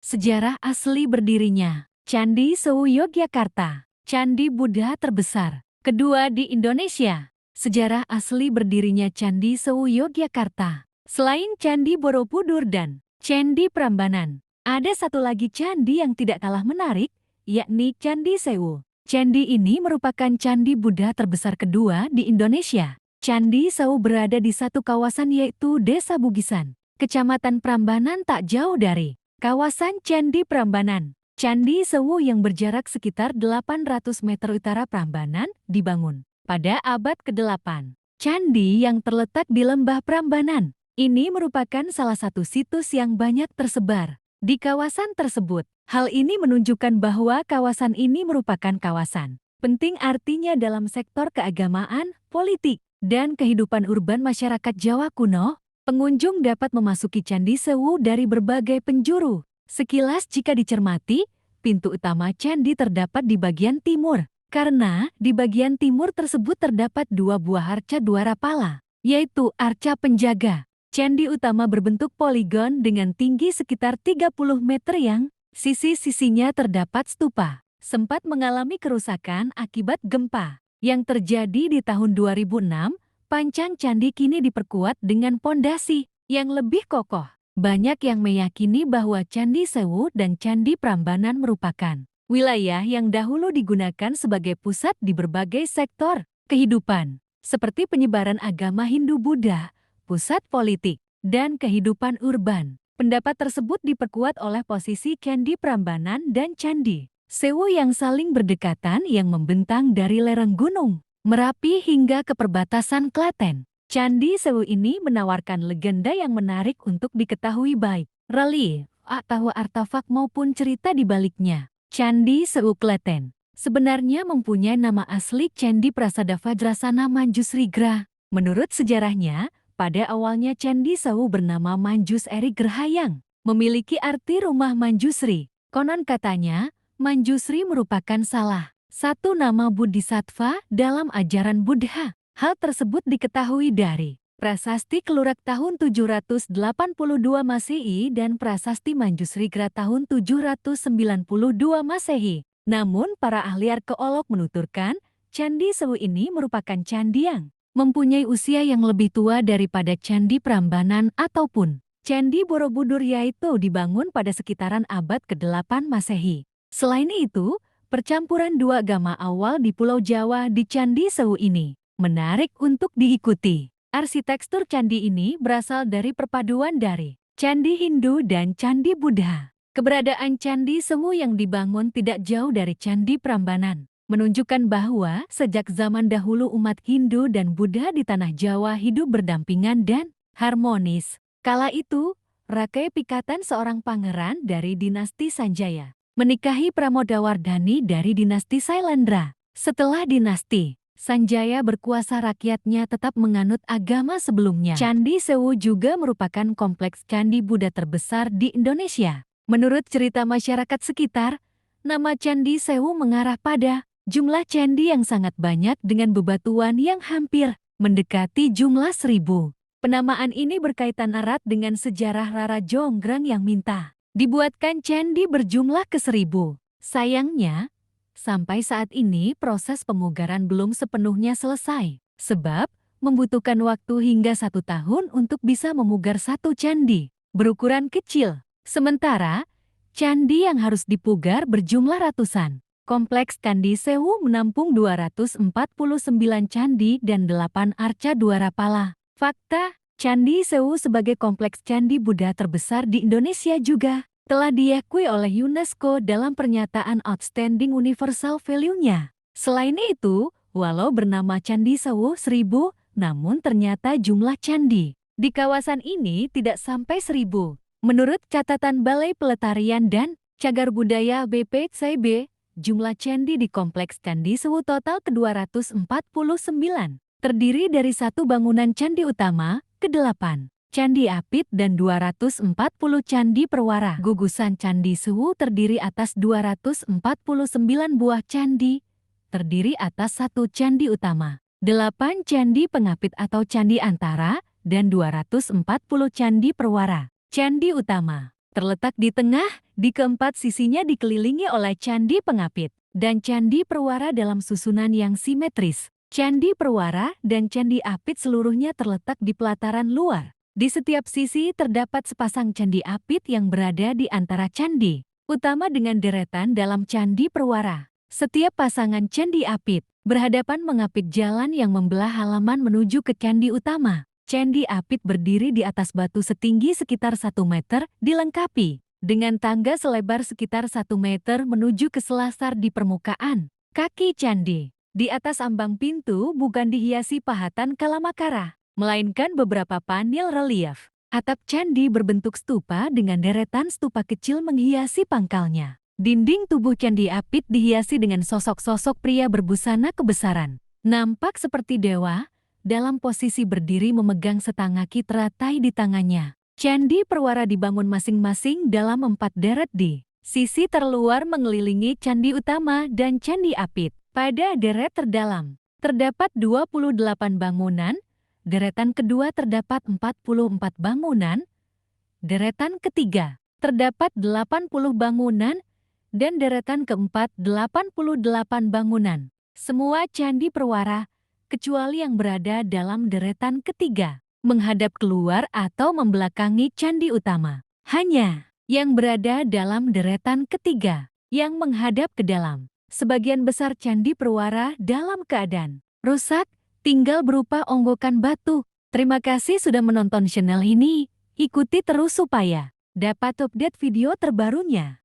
Sejarah asli berdirinya Candi Sewu Yogyakarta, candi Buddha terbesar kedua di Indonesia. Sejarah asli berdirinya Candi Sewu Yogyakarta. Selain Candi Borobudur dan Candi Prambanan, ada satu lagi candi yang tidak kalah menarik, yakni Candi Sewu. Candi ini merupakan candi Buddha terbesar kedua di Indonesia. Candi Sewu berada di satu kawasan yaitu Desa Bugisan, Kecamatan Prambanan tak jauh dari kawasan Candi Prambanan. Candi Sewu yang berjarak sekitar 800 meter utara Prambanan dibangun pada abad ke-8. Candi yang terletak di Lembah Prambanan ini merupakan salah satu situs yang banyak tersebar di kawasan tersebut. Hal ini menunjukkan bahwa kawasan ini merupakan kawasan penting artinya dalam sektor keagamaan, politik, dan kehidupan urban masyarakat Jawa kuno. Pengunjung dapat memasuki Candi Sewu dari berbagai penjuru. Sekilas jika dicermati, pintu utama candi terdapat di bagian timur. Karena di bagian timur tersebut terdapat dua buah arca dwarapala, yaitu arca penjaga. Candi utama berbentuk poligon dengan tinggi sekitar 30 meter yang sisi-sisinya terdapat stupa. Sempat mengalami kerusakan akibat gempa yang terjadi di tahun 2006. Pancang candi kini diperkuat dengan pondasi yang lebih kokoh. Banyak yang meyakini bahwa Candi Sewu dan Candi Prambanan merupakan wilayah yang dahulu digunakan sebagai pusat di berbagai sektor kehidupan, seperti penyebaran agama Hindu-Buddha, pusat politik, dan kehidupan urban. Pendapat tersebut diperkuat oleh posisi Candi Prambanan dan Candi Sewu yang saling berdekatan yang membentang dari lereng gunung Merapi hingga ke perbatasan Klaten. Candi Sewu ini menawarkan legenda yang menarik untuk diketahui baik relief atau artefak maupun cerita di baliknya. Candi Sewu Klaten sebenarnya mempunyai nama asli Candi Prasada Vajrasana Manjusrigra. Menurut sejarahnya, pada awalnya Candi Sewu bernama Manjus Eri Gerhayang, memiliki arti rumah Manjusri. Konon katanya, Manjusri merupakan salah satu nama Bodhisattva dalam ajaran Buddha. Hal tersebut diketahui dari Prasasti Kelurak tahun 782 Masehi dan Prasasti Manjusrigra tahun 792 Masehi. Namun para ahli arkeolog menuturkan, Candi Sewu ini merupakan candi yang mempunyai usia yang lebih tua daripada Candi Prambanan ataupun Candi Borobudur, yaitu dibangun pada sekitaran abad ke-8 Masehi. Selain itu, percampuran dua agama awal di Pulau Jawa di Candi Sewu ini menarik untuk diikuti. Arsitektur candi ini berasal dari perpaduan dari candi Hindu dan candi Buddha. Keberadaan Candi Sewu yang dibangun tidak jauh dari Candi Prambanan menunjukkan bahwa sejak zaman dahulu umat Hindu dan Buddha di tanah Jawa hidup berdampingan dan harmonis. Kala itu, Rakai Pikatan, seorang pangeran dari dinasti Sanjaya, menikahi Pramodawardhani dari dinasti Sailendra. Setelah dinasti Sanjaya berkuasa, rakyatnya tetap menganut agama sebelumnya. Candi Sewu juga merupakan kompleks candi Buddha terbesar di Indonesia. Menurut cerita masyarakat sekitar, nama Candi Sewu mengarah pada jumlah candi yang sangat banyak dengan bebatuan yang hampir mendekati jumlah 1000. Penamaan ini berkaitan erat dengan sejarah Rara Jonggrang yang minta dibuatkan candi berjumlah ke-1000. Sayangnya, sampai saat ini proses pemugaran belum sepenuhnya selesai, sebab membutuhkan waktu hingga 1 tahun untuk bisa memugar satu candi berukuran kecil. Sementara, candi yang harus dipugar berjumlah ratusan. Kompleks Candi Sewu menampung 249 candi dan 8 arca dwarapala. Fakta, Candi Sewu sebagai kompleks candi Buddha terbesar di Indonesia juga telah diakui oleh UNESCO dalam pernyataan Outstanding Universal Value-nya. Selain itu, walau bernama Candi Sewu 1000, namun ternyata jumlah candi di kawasan ini tidak sampai 1000. Menurut catatan Balai Pelestarian dan Cagar Budaya BPCB, jumlah candi di kompleks Candi Sewu total ke-249. Terdiri dari satu bangunan candi utama, ke-8 candi apit dan 240 candi perwara. Gugusan Candi Sewu terdiri atas 249 buah candi, terdiri atas satu candi utama, 8 candi pengapit atau candi antara, dan 240 candi perwara. Candi utama terletak di tengah, di keempat sisinya dikelilingi oleh Candi Pengapit dan Candi Perwara dalam susunan yang simetris. Candi Perwara dan Candi Apit seluruhnya terletak di pelataran luar. Di setiap sisi terdapat sepasang candi apit yang berada di antara candi utama dengan deretan dalam Candi Perwara. Setiap pasangan candi apit berhadapan mengapit jalan yang membelah halaman menuju ke candi utama. Candi apit berdiri di atas batu setinggi sekitar 1 meter, dilengkapi dengan tangga selebar sekitar 1 meter menuju ke selasar di permukaan kaki candi. Di atas ambang pintu bukan dihiasi pahatan kalamakara, melainkan beberapa panel relief. Atap candi berbentuk stupa dengan deretan stupa kecil menghiasi pangkalnya. Dinding tubuh candi apit dihiasi dengan sosok-sosok pria berbusana kebesaran. Nampak seperti dewa, dalam posisi berdiri memegang setangaki teratai di tangannya. Candi Perwara dibangun masing-masing dalam 4 deret di sisi terluar mengelilingi candi utama dan candi apit. Pada deret terdalam, terdapat 28 bangunan, deretan kedua terdapat 44 bangunan, deretan ketiga terdapat 80 bangunan, dan deretan keempat 88 bangunan. Semua Candi Perwara, kecuali yang berada dalam deretan ketiga, menghadap keluar atau membelakangi candi utama. Hanya yang berada dalam deretan ketiga, yang menghadap ke dalam. Sebagian besar Candi Perwara dalam keadaan rusak, tinggal berupa onggokan batu. Terima kasih sudah menonton channel ini. Ikuti terus supaya dapat update video terbarunya.